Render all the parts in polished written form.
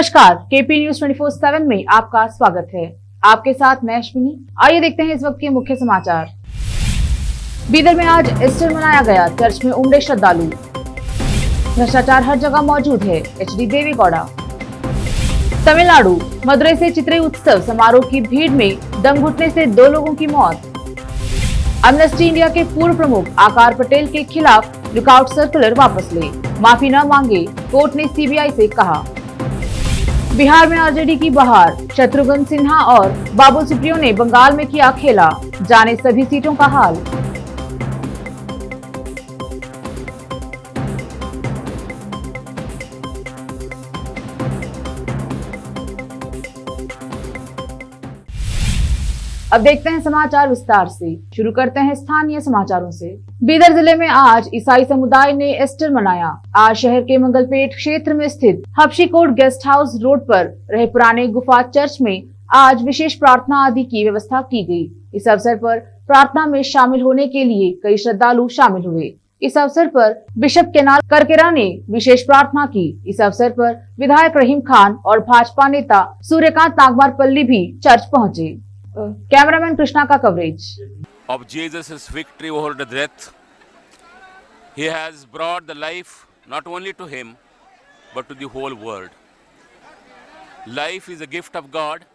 नमस्कार, KP news 24/7 में आपका स्वागत है। आपके साथ मैं अश्विनी। आइए देखते हैं इस वक्त के मुख्य समाचार। बीदर में आज ईस्टर मनाया गया, चर्च में उमड़े श्रद्धालु। भ्रष्टाचार हर जगह मौजूद है, एचडी देवेगौड़ा। तमिलनाडु, मदुरई से चित्रई उत्सव समारोह की भीड़ में दम घुटने से 2 लोगों की मौत। एमनेस्टी इंडिया के पूर्व प्रमुख आकार पटेल के खिलाफ लुकआउट सर्कुलर वापस ले, माफी न मांगे, कोर्ट ने सीबीआई से कहा। बिहार में आरजेडी की बहार, शत्रुघ्न सिन्हा और बाबुल सुप्रियो ने बंगाल में किया खेला, जाने सभी सीटों का हाल। अब देखते हैं समाचार विस्तार से। शुरू करते हैं स्थानीय समाचारों से। बीदर जिले में आज ईसाई समुदाय ने ईस्टर मनाया। आज शहर के मंगलपेट क्षेत्र में स्थित हबशी कोट गेस्ट हाउस रोड पर रहे पुराने गुफा चर्च में आज विशेष प्रार्थना आदि की व्यवस्था की गई। इस अवसर पर प्रार्थना में शामिल होने के लिए कई श्रद्धालु शामिल हुए। इस अवसर पर बिशप केनाल करकेरा ने विशेष प्रार्थना की। इस अवसर पर विधायक रहीम खान और भाजपा नेता सूर्यकांत नागवारपल्ली भी चर्च पहुँचे। कैमरामैन कृष्णा का coverage. Of Jesus' victory over the death, He has brought the life not only to him but to the whole world. Life is a gift of God,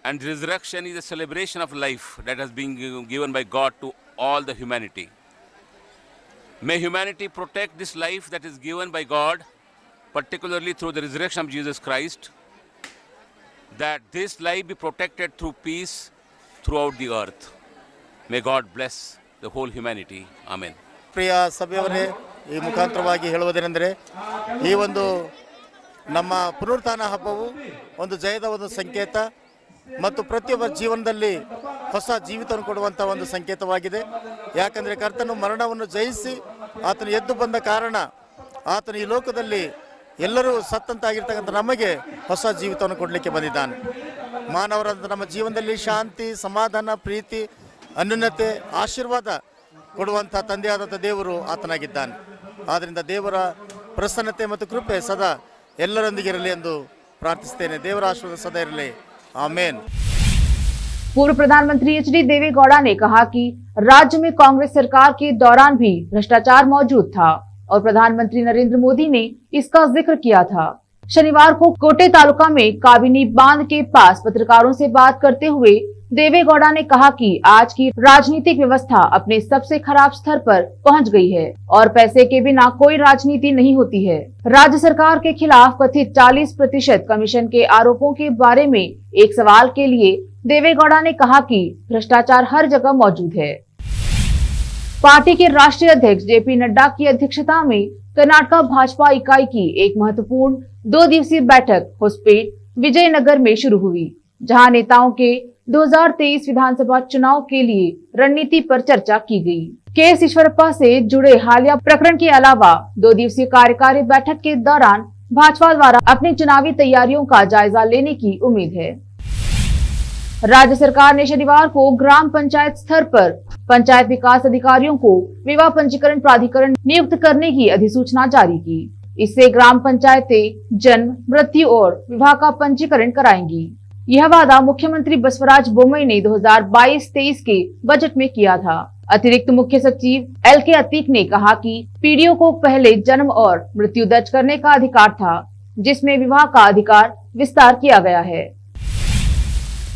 and resurrection is a celebration of life that has been given by God to all the humanity. May humanity protect this life that is given by God, particularly through the resurrection of Jesus Christ, that this life be protected through peace throughout the earth. May God bless the whole humanity. Amen. ಪ್ರಿಯ ಸಭೆಯವರೇ, ಈ ಮುಖಾಂತರವಾಗಿ ಹೇಳುವುದೇನೆಂದರೆ, ಈ ಒಂದು ನಮ್ಮ ಪುನರುತ್ಥಾನ ಹಬ್ಬವು ಒಂದು ಜಯದ ಒಂದು ಸಂಕೇತ ಮತ್ತು ಪ್ರತಿಯೊಬ್ಬ ಜೀವನದಲ್ಲಿ ಹೊಸ ಜೀವಿತವನ್ನು ಕೊಡುವಂಥ ಒಂದು ಸಂಕೇತವಾಗಿದೆ. ಯಾಕಂದರೆ ಕರ್ತನು ಮರಣವನ್ನು ಜಯಿಸಿ ಆತನು ಎದ್ದು ಬಂದ ಕಾರಣ ಆತನು ಈ ಲೋಕದಲ್ಲಿ ಎಲ್ಲರೂ ಸತ್ತಂತಾಗಿರ್ತಕ್ಕಂಥ ನಮಗೆ ಹೊಸ ಜೀವಿತವನ್ನು ಕೊಡಲಿಕ್ಕೆ ಬಂದಿದ್ದಾನೆ. ಮಾನವರಂತ ನಮ್ಮ ಜೀವನದಲ್ಲಿ ಶಾಂತಿ, ಸಮಾಧಾನ, ಪ್ರೀತಿ, ಅನ್ಯೋನ್ಯತೆ, ಆಶೀರ್ವಾದ ಕೊಡುವಂಥ ತಂದೆಯಾದಂಥ ದೇವರು ಆತನಾಗಿದ್ದಾನೆ. ಆದ್ದರಿಂದ ದೇವರ ಪ್ರಸನ್ನತೆ ಮತ್ತು ಕೃಪೆ ಸದಾ ಎಲ್ಲರೊಂದಿಗೆ ಇರಲಿ ಎಂದು ಪ್ರಾರ್ಥಿಸ್ತೇನೆ. ದೇವರ ಆಶೀರ್ವಾದ ಸದಾ ಇರಲಿ. आमेन। पूर्व प्रधानमंत्री एचडी देवेगौड़ा ने कहा कि राज्य में कांग्रेस सरकार के दौरान भी भ्रष्टाचार मौजूद था और प्रधानमंत्री नरेंद्र मोदी ने इसका जिक्र किया था। शनिवार को कोटे तालुका में काबिनी बांध के पास पत्रकारों से बात करते हुए देवेगौड़ा ने कहा कि आज की राजनीतिक व्यवस्था अपने सबसे खराब स्तर पर पहुंच गई है और पैसे के बिना कोई राजनीति नहीं होती है। राज्य सरकार के खिलाफ कथित 40% कमीशन के आरोपों के बारे में एक सवाल के लिए देवेगौड़ा ने कहा कि भ्रष्टाचार हर जगह मौजूद है। पार्टी के राष्ट्रीय अध्यक्ष जेपी नड्डा की अध्यक्षता में कर्नाटक भाजपा इकाई की एक महत्वपूर्ण 2 दिवसीय बैठक होसपेट विजयनगर में शुरू हुई, जहां नेताओं के 2023 विधानसभा चुनाव के लिए रणनीति पर चर्चा की गई। केएस ईश्वरप्पा से जुड़े हालिया प्रकरण के अलावा 2 दिवसीय कार्यकारी बैठक के दौरान भाजपा द्वारा अपनी चुनावी तैयारियों का जायजा लेने की उम्मीद है। राज्य सरकार ने शनिवार को ग्राम पंचायत स्तर पर पंचायत विकास अधिकारियों को विवाह पंजीकरण प्राधिकरण नियुक्त करने की अधिसूचना जारी की। इससे ग्राम पंचायतें जन्म, मृत्यु और विवाह का पंजीकरण कराएंगी। यह वादा मुख्यमंत्री बसवराज बोम्मई ने 2022-23 के बजट में किया था। अतिरिक्त मुख्य सचिव एल.के. अतीक ने कहा कि पीडीओ को पहले जन्म और मृत्यु दर्ज करने का अधिकार था, जिसमें विवाह का अधिकार विस्तार किया गया है।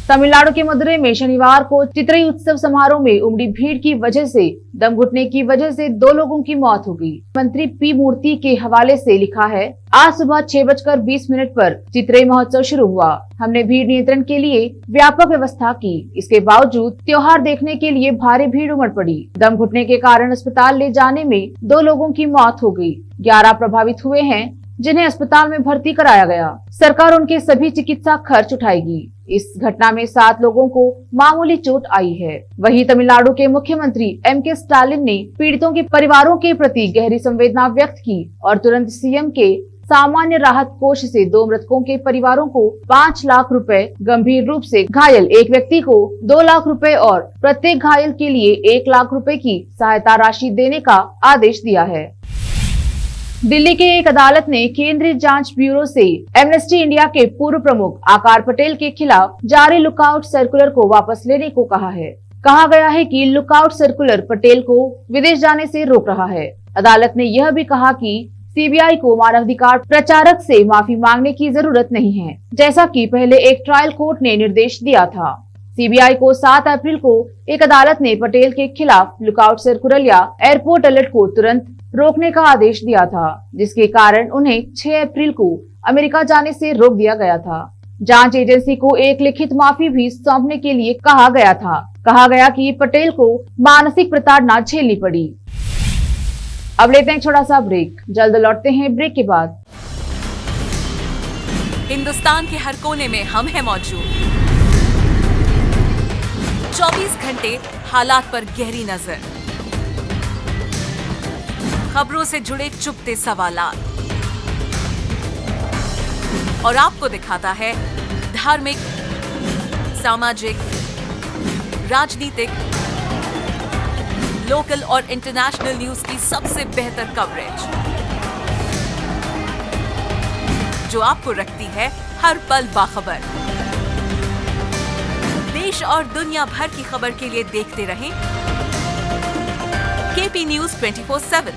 तमिलनाडु के मदुरई में शनिवार को चित्रई उत्सव समारोह में उमड़ी भीड़ की वजह से दम घुटने की वजह से 2 लोगों की मौत हो गई। मंत्री पी मूर्ति के हवाले से लिखा है, आज सुबह 6:20 पर चित्रई महोत्सव शुरू हुआ। हमने भीड़ नियंत्रण के लिए व्यापक व्यवस्था की। इसके बावजूद त्योहार देखने के लिए भारी भीड़ उमड़ पड़ी। दम घुटने के कारण अस्पताल ले जाने में 2 लोगों की मौत हो गई। 11 प्रभावित हुए हैं, जिन्हें अस्पताल में भर्ती कराया गया। सरकार उनके सभी चिकित्सा खर्च उठाएगी। इस घटना में 7 लोगों को मामूली चोट आई है। वहीं तमिलनाडु के मुख्यमंत्री एम.के. स्टालिन ने पीड़ितों के परिवारों के प्रति गहरी संवेदना व्यक्त की और तुरंत सीएम के सामान्य राहत कोष से 2 मृतकों के परिवारों को 5 लाख रुपए, गंभीर रूप से घायल एक व्यक्ति को 2 लाख रुपए और प्रत्येक घायल के लिए 1 लाख रुपए की सहायता राशि देने का आदेश दिया है। दिल्ली के एक अदालत ने केंद्रीय जांच ब्यूरो से एमनेस्टी इंडिया के पूर्व प्रमुख आकार पटेल के खिलाफ जारी लुकआउट सर्कुलर को वापस लेने को कहा है। कहा गया है कि लुकआउट सर्कुलर पटेल को विदेश जाने से रोक रहा है। अदालत ने यह भी कहा कि सीबीआई को मानवाधिकार प्रचारक से माफी मांगने की जरूरत नहीं है, जैसा कि पहले एक ट्रायल कोर्ट ने निर्देश दिया था। सीबीआई को 7 अप्रैल को एक अदालत ने पटेल के खिलाफ लुकआउट सर्कुलर या एयरपोर्ट अलर्ट को तुरंत रोकने का आदेश दिया था, जिसके कारण उन्हें 6 अप्रैल को अमेरिका जाने से रोक दिया गया था। जांच एजेंसी को एक लिखित माफी भी सौंपने के लिए कहा गया था। कहा गया कि पटेल को मानसिक प्रताड़ना झेलनी पड़ी। अब लेते हैं छोटा सा ब्रेक, जल्द लौटते हैं ब्रेक के बाद। हिंदुस्तान के हर कोने में हम हैं मौजूद, 24 घंटे हालात पर गहरी नजर, खबरों से जुड़े चुपते सवालात और आपको दिखाता है धार्मिक, सामाजिक, राजनीतिक, लोकल और इंटरनेशनल न्यूज की सबसे बेहतर कवरेज, जो आपको रखती है हर पल बाखबर। देश और दुनिया भर की खबर के लिए देखते रहें KP news 24/7।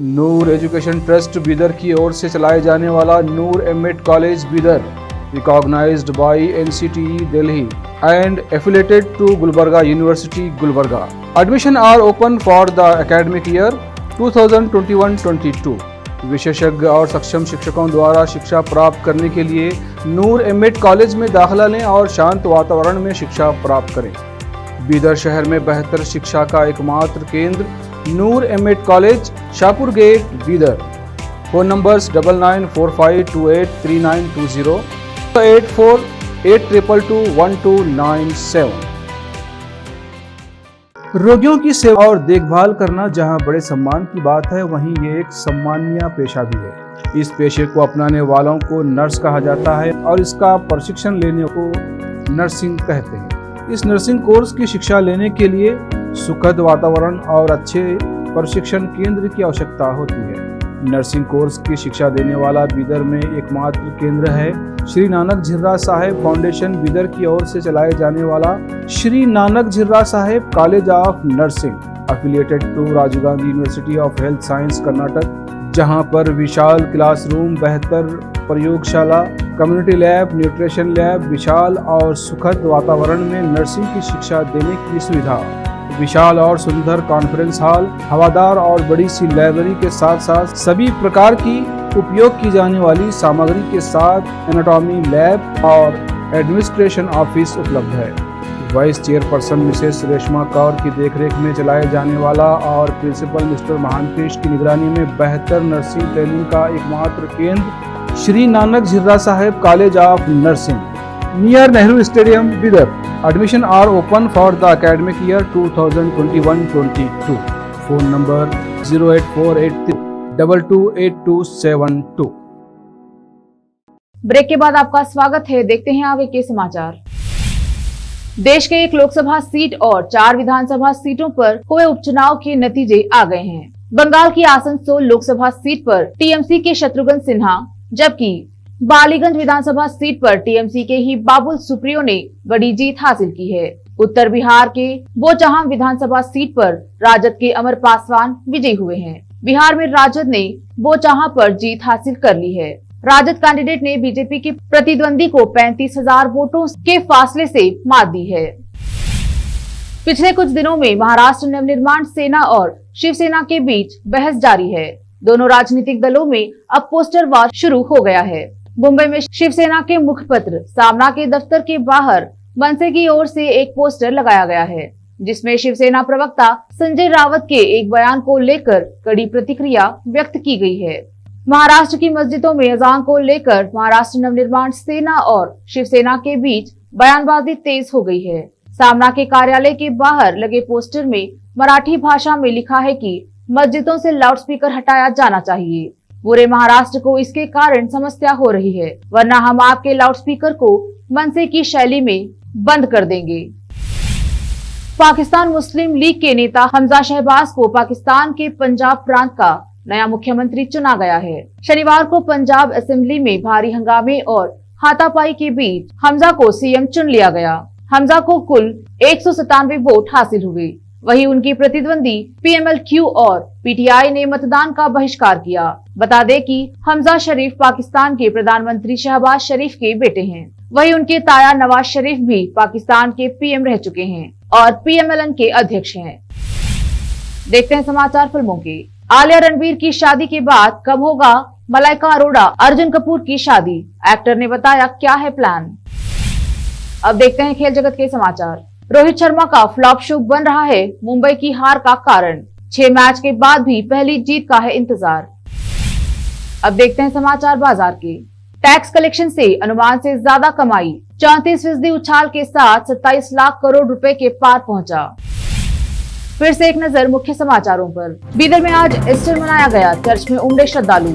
Noor education trust Bidar की ओर से चलाए जाने वाला Noor M Ed college Bidar, recognized by NCTE Delhi and affiliated to Gulbarga University, Gulbarga. Admission are open for the academic year 2021-22. विशेषज्ञ और सक्षम शिक्षकों द्वारा शिक्षा प्राप्त करने के लिए नूर एमएड कॉलेज में दाखिला लें और शांत वातावरण में शिक्षा प्राप्त करें। बीदर शहर में बेहतर शिक्षा का एकमात्र केंद्र Noor M Ed college, Shahpur gate, Bidar. Phone numbers 9945283920, 8482221297। रोगियों की सेवा और देखभाल करना जहां बड़े सम्मान की बात है, वहीं ये एक सम्माननीय पेशा भी है। इस पेशे को अपनाने वालों को नर्स कहा जाता है और इसका प्रशिक्षण लेने को नर्सिंग कहते हैं। इस नर्सिंग कोर्स की शिक्षा लेने के लिए सुखद वातावरण और अच्छे प्रशिक्षण केंद्र की आवश्यकता होती है। नर्सिंग कोर्स की शिक्षा देने वाला बीदर में एकमात्र केंद्र है श्री नानक झिर्रा साहेब फाउंडेशन बीदर की ओर से चलाए जाने वाला Shri Nanak Jhirra Saheb college of nursing, affiliated to Rajiv Gandhi university of health science Karnataka, जहां पर विशाल क्लासरूम, बेहतर प्रयोगशाला, कम्युनिटी लैब, न्यूट्रिशन लैब, विशाल और सुखद वातावरण में नर्सिंग की शिक्षा देने की सुविधा, विशाल और सुंदर कॉन्फ्रेंस हॉल, हवादार और बड़ी सी लाइब्रेरी के साथ साथ सभी प्रकार की उपयोग की जाने वाली सामग्री के साथ एनाटॉमी लैब और एडमिनिस्ट्रेशन ऑफिस उपलब्ध है। Vice chairperson Mrs Reshma Kaur की देखरेख में चलाए जाने वाला और प्रिंसिपल मिस्टर महांतेश की निगरानी में बेहतर नर्सिंग ट्रेनिंग का एकमात्र केंद्र Shri Nanak Jhirra Saheb college of nursing, near Nehru stadium, Bidar. Admission are open for the academic year 2021-22. Phone number 08483228272। Break के बाद आपका स्वागत है। देखते हैं आगे के समाचार। देश के एक लोकसभा सीट और 4 विधानसभा सीटों पर हुए उपचुनाव के नतीजे आ गए हैं। बंगाल की आसनसोल लोकसभा सीट पर टीएमसी के शत्रुघ्न सिन्हा, जबकि बालीगंज विधानसभा सीट पर टीएमसी के ही बाबुल सुप्रियो ने बड़ी जीत हासिल की है। उत्तर बिहार के बोचाहां विधानसभा सीट पर राजद के अमर पासवान विजयी हुए हैं। बिहार में राजद ने बोचाहां पर जीत हासिल कर ली है। राजद कैंडिडेट ने बीजेपी के प्रतिद्वंदी को 35,000 वोटों के फासले से मात दी है। पिछले कुछ दिनों में महाराष्ट्र नवनिर्माण सेना और शिवसेना के बीच बहस जारी है। दोनों राजनीतिक दलों में अब पोस्टर वार शुरू हो गया है। मुंबई में शिवसेना के मुखपत्र सामना के दफ्तर के बाहर मनसे की ओर से एक पोस्टर लगाया गया है, जिसमें शिवसेना प्रवक्ता संजय रावत के एक बयान को लेकर कड़ी प्रतिक्रिया व्यक्त की गई है। महाराष्ट्र की मस्जिदों में अजान को लेकर महाराष्ट्र नवनिर्माण सेना और शिवसेना के बीच बयानबाजी तेज हो गई है। सामना के कार्यालय के बाहर लगे पोस्टर में मराठी भाषा में लिखा है कि मस्जिदों से लाउडस्पीकर हटाया जाना चाहिए। पूरे महाराष्ट्र को इसके कारण समस्या हो रही है, वरना हम आपके लाउडस्पीकर को मनसे की शैली में बंद कर देंगे। पाकिस्तान मुस्लिम लीग के नेता हमजा शहबाज को पाकिस्तान के पंजाब प्रांत का नया मुख्यमंत्री चुना गया है। शनिवार को पंजाब असेंबली में भारी हंगामे और हाथापाई के बीच हमजा को सीएम चुन लिया गया। हमजा को कुल 197 वोट हासिल हुए। वहीं उनकी प्रतिद्वंदी पीएमएल-क्यू और पीटीआई ने मतदान का बहिष्कार किया। बता दें कि हमजा शरीफ पाकिस्तान के प्रधानमंत्री शहबाज शरीफ के बेटे हैं। वहीं उनके ताया नवाज शरीफ भी पाकिस्तान के पीएम रह चुके हैं और पीएमएलएन के अध्यक्ष हैं। देखते हैं समाचार फिल्मों के। आलिया रणबीर की शादी के बाद कब होगा मलाइका अरोड़ा अर्जुन कपूर की शादी, एक्टर ने बताया क्या है प्लान। अब देखते हैं खेल जगत के समाचार। रोहित शर्मा का फ्लॉप शो बन रहा है मुंबई की हार का कारण। 6 मैच के बाद भी पहली जीत का है इंतजार। अब देखते हैं समाचार बाजार के। टैक्स कलेक्शन से अनुमान से ज्यादा कमाई, 34% उछाल के साथ 27 लाख करोड़ रुपए के पार पहुंचा। फिर से एक नजर मुख्य समाचारों पर। बीदर में आज ईस्टर मनाया गया, चर्च में उमड़े श्रद्धालु।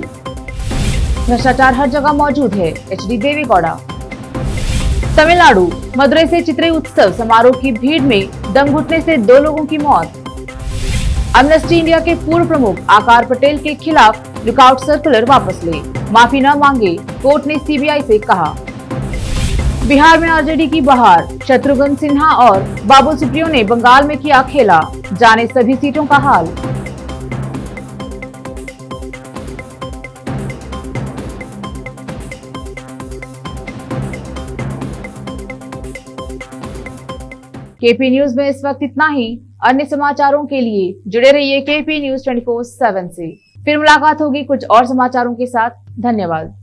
भ्रष्टाचार हर जगह मौजूद है, एचडी देवेगौड़ा। तमिलनाडु, मदुरई से चित्रई उत्सव समारोह की भीड़ में दम घुटने से 2 लोगों की मौत। एमनेस्टी इंडिया के पूर्व प्रमुख आकार पटेल के खिलाफ लुकआउट सर्कुलर वापस ले, माफी न मांगे, कोर्ट ने सीबीआई से कहा। बिहार में आरजेडी की बहार, शत्रुघ्न सिन्हा और बाबुल सुप्रियो ने बंगाल में किया खेला, जाने सभी सीटों का हाल। केपी न्यूज में इस वक्त इतना ही। अन्य समाचारों के लिए जुड़े रहिए केपी न्यूज 24/7 से। फिर मुलाकात होगी कुछ और समाचारों के साथ। धन्यवाद।